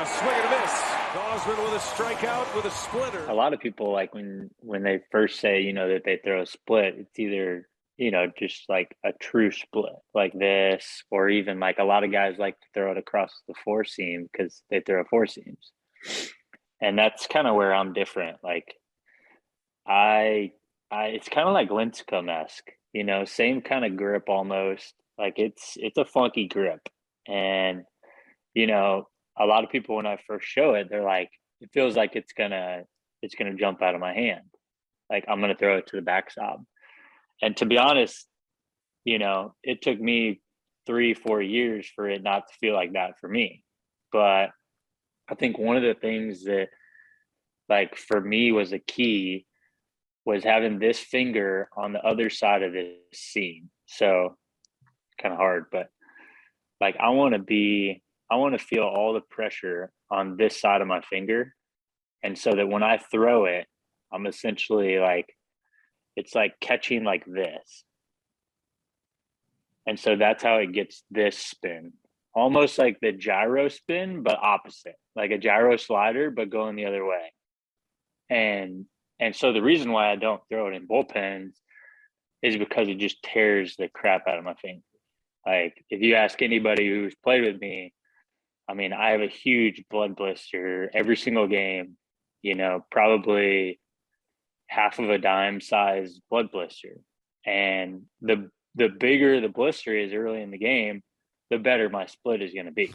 a swing and a miss. Gausman with a strikeout with a splitter. A lot of people, like when they first say, that they throw a split, it's either, just like a true split like this, or even like a lot of guys like to throw it across the four seam because they throw four seams. And that's kind of where I'm different. Like it's kind of like Lincecum-esque, same kind of grip almost. Like it's a funky grip. And, a lot of people, when I first show it, they're like, it feels like it's gonna jump out of my hand. Like I'm gonna throw it to the backstop. And to be honest, it took me 3-4 years for it not to feel like that for me. But I think one of the things that, like, for me was a key was having this finger on the other side of this seam. So kind of hard, but like I want to feel all the pressure on this side of my finger. And so that when I throw it, I'm essentially like, it's like catching like this. And so that's how it gets this spin, almost like the gyro spin, but opposite, like a gyro slider, but going the other way. And so the reason why I don't throw it in bullpens is because it just tears the crap out of my finger. Like if you ask anybody who's played with me, I mean, I have a huge blood blister every single game, probably half of a dime size blood blister. And the bigger the blister is early in the game, the better my split is going to be.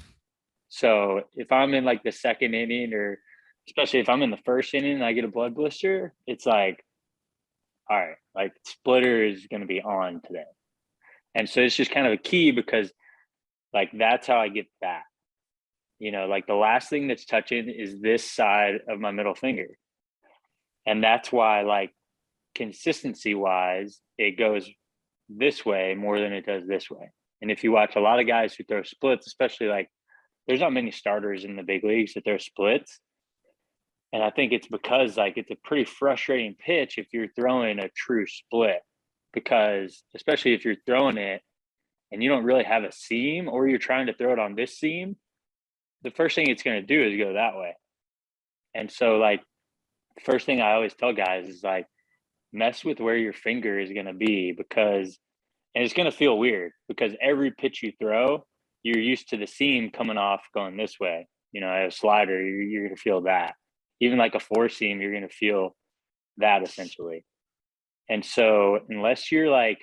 So if I'm in like the second inning, or especially if I'm in the first inning and I get a blood blister, it's like, all right, like splitter is going to be on today. And so it's just kind of a key because like that's how I get that. Like the last thing that's touching is this side of my middle finger. And that's why, like, consistency wise, it goes this way more than it does this way. And if you watch a lot of guys who throw splits, especially like there's not many starters in the big leagues that throw splits. And I think it's because like it's a pretty frustrating pitch if you're throwing a true split, because especially if you're throwing it and you don't really have a seam, or you're trying to throw it on this seam, the first thing it's going to do is go that way. And so like the first thing I always tell guys is like, mess with where your finger is going to be, because, and it's going to feel weird because every pitch you throw, you're used to the seam coming off going this way. A slider, you're going to feel that. Even like a four seam, you're going to feel that essentially. And so unless you're like,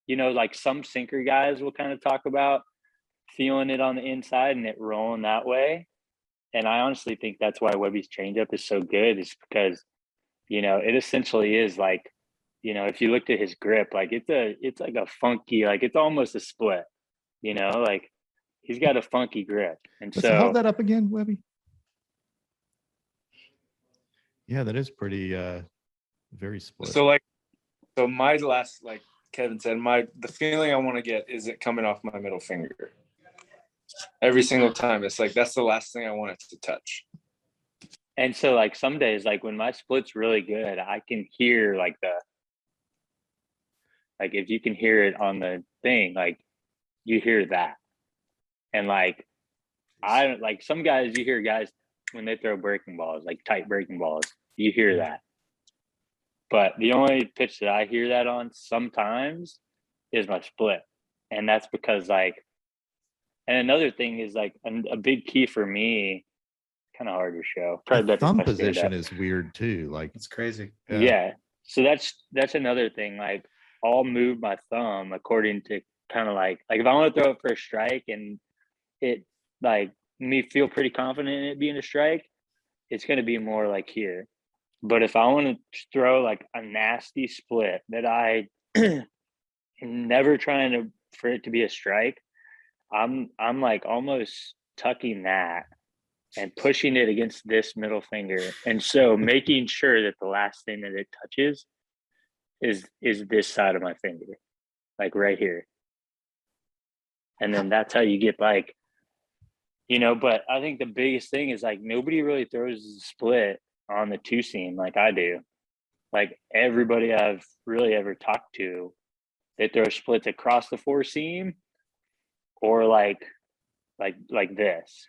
like some sinker guys will kind of talk about feeling it on the inside and it rolling that way. And I honestly think that's why Webby's changeup is so good, is because, it essentially is like, if you looked at his grip, like it's like a funky, like it's almost a split, like he's got a funky grip. And Let's hold that up again, Webby. Yeah, that is pretty very split. So my last, like Kevin said, the feeling I want to get is it coming off my middle finger every single time. It's like that's the last thing I want it to touch. And so like some days, like when my split's really good, I can hear like if you can hear it on the thing, like you hear that. And like some guys, you hear guys when they throw breaking balls, like tight breaking balls, you hear that. But the only pitch that I hear that on sometimes is my split. And that's because like, and another thing is like a big key for me, kind of hard to show. The thumb position is weird too. Like it's crazy. Yeah. So that's another thing. Like I'll move my thumb according to kind of like if I want to throw it for a strike and it like me feel pretty confident in it being a strike, it's going to be more like here. But if I want to throw like a nasty split that I am never trying for it to be a strike, I'm like almost tucking that and pushing it against this middle finger. And so making sure that the last thing that it touches is this side of my finger, like right here. And then that's how you get like, but I think the biggest thing is like nobody really throws a split on the two seam like I do. Like everybody I've really ever talked to, they throw splits across the four seam or like this,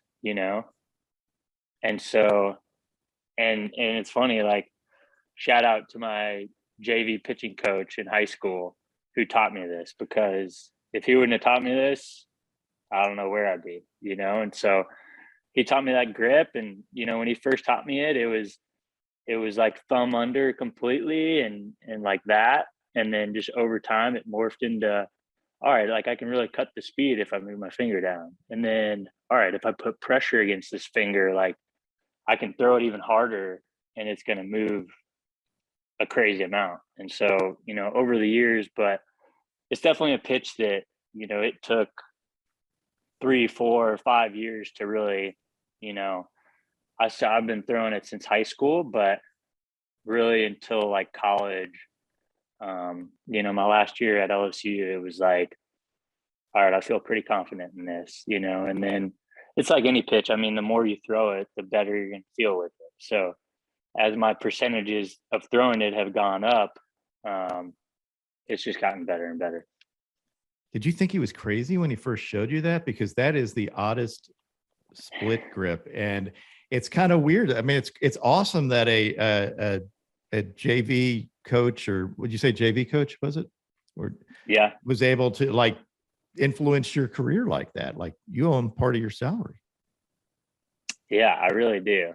And so, and it's funny, like, shout out to my JV pitching coach in high school who taught me this, because if he wouldn't have taught me this, I don't know where I'd be, you know? And so he taught me that grip. And, you know, when he first taught me it, it was like thumb under completely and like that. And then just over time, it morphed into, all right, like I can really cut the speed if I move my finger down. And then, all right, if I put pressure against this finger, like I can throw it even harder and it's going to move a crazy amount. And so, you know, over the years, but it's definitely a pitch that, you know, it took 3, 4, 5 years to really, you know, I've been throwing it since high school, but really until like college. You know, my last year at LSU, it was like, all right, I feel pretty confident in this, you know, and then it's like any pitch. I mean, the more you throw it, the better you're going to feel with it. So as my percentages of throwing it have gone up, it's just gotten better and better. Did you think he was crazy when he first showed you that? Because that is the oddest split grip, and it's kind of weird. I mean, it's awesome that a JV coach, or would you say JV coach, was it? Or yeah, was able to like influence your career like that. Like you own part of your salary. Yeah, I really do.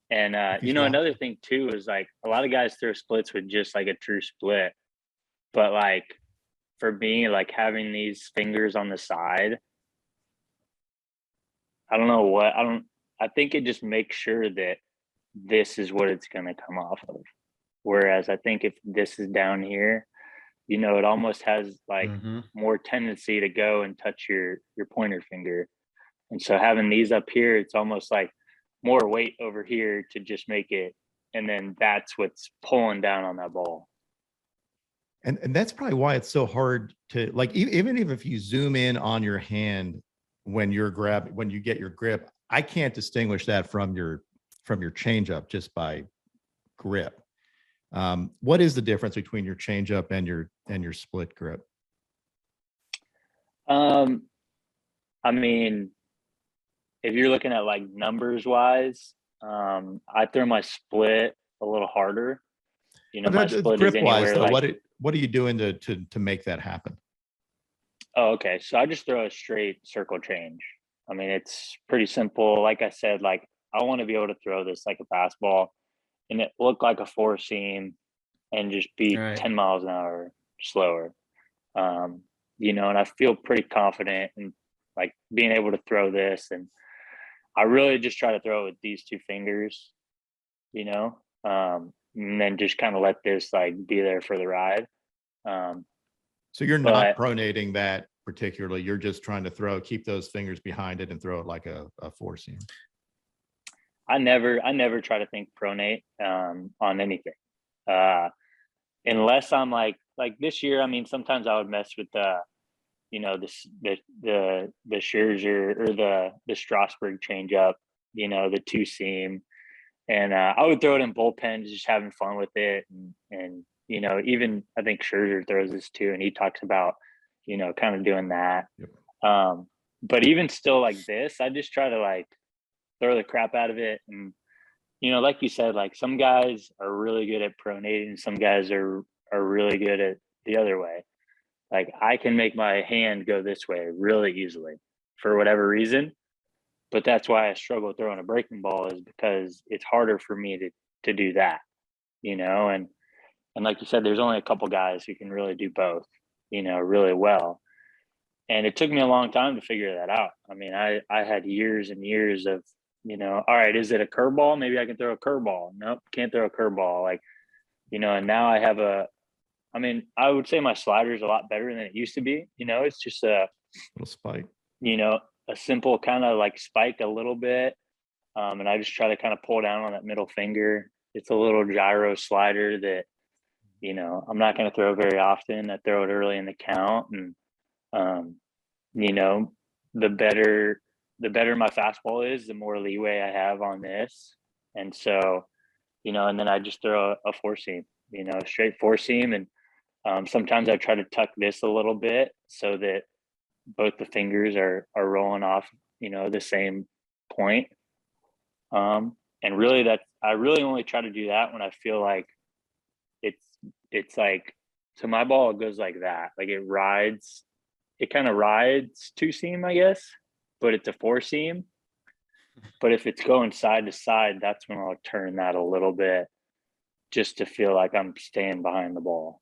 And you know, watching. another thing too is like a lot of guys throw splits with just like a true split, but like for me, like having these fingers on the side, I think it just makes sure that this is what it's going to come off of. Whereas I think if this is down here, you know, it almost has like more tendency to go and touch your pointer finger. And so having these up here, it's almost like more weight over here to just make it. And then that's what's pulling down on that ball. And that's probably why it's so hard to like, even if you zoom in on your hand when you get your grip, I can't distinguish that from your changeup just by grip. What is the difference between your changeup and your split grip? I mean, if you're looking at like numbers wise, I throw my split a little harder. You know, my split is anywhere though, like, what are you doing to make that happen? Oh, okay. So I just throw a straight circle change. I mean, it's pretty simple. Like I said, like I want to be able to throw this like a fastball and it look like a four seam and just be 10 miles an hour slower. You know, and I feel pretty confident in like being able to throw this. And I really just try to throw it with these two fingers, you know, and then just kind of let this like be there for the ride. So you're not pronating that particularly. You're just trying to keep those fingers behind it and throw it like a four seam. I never try to think pronate on anything. Unless I'm like this year, I mean, sometimes I would mess with you know, the Scherzer or the Strasburg changeup, you know, the two seam. And I would throw it in bullpens, just having fun with it. And you know, even I think Scherzer throws this too, and he talks about, you know, kind of doing that. Yep. But even still like this, I just try to like throw the crap out of it. And, you know, like you said, like some guys are really good at pronating, some guys are really good at the other way. Like I can make my hand go this way really easily for whatever reason. But that's why I struggle throwing a breaking ball, is because it's harder for me to do that, you know, and like you said, there's only a couple guys who can really do both, you know, really well. And it took me a long time to figure that out. I mean, I had years and years of, you know, all right, is it a curveball? Maybe I can throw a curveball. Nope, can't throw a curveball. Like, you know, and now I have I would say my slider is a lot better than it used to be. You know, it's just a little spike, you know, a simple kind of like spike a little bit. And I just try to kind of pull down on that middle finger. It's a little gyro slider that, you know, I'm not going to throw very often. I throw it early in the count. And, you know, the better my fastball is, the more leeway I have on this. And so, you know, and then I just throw a four seam, you know, straight four seam. And sometimes I try to tuck this a little bit so that both the fingers are rolling off, you know, the same point. And really I really only try to do that when I feel like it's like, to my ball, it goes like that. Like it kind of rides two seam, I guess, but it's a four seam. But if it's going side to side, that's when I'll turn that a little bit just to feel like I'm staying behind the ball.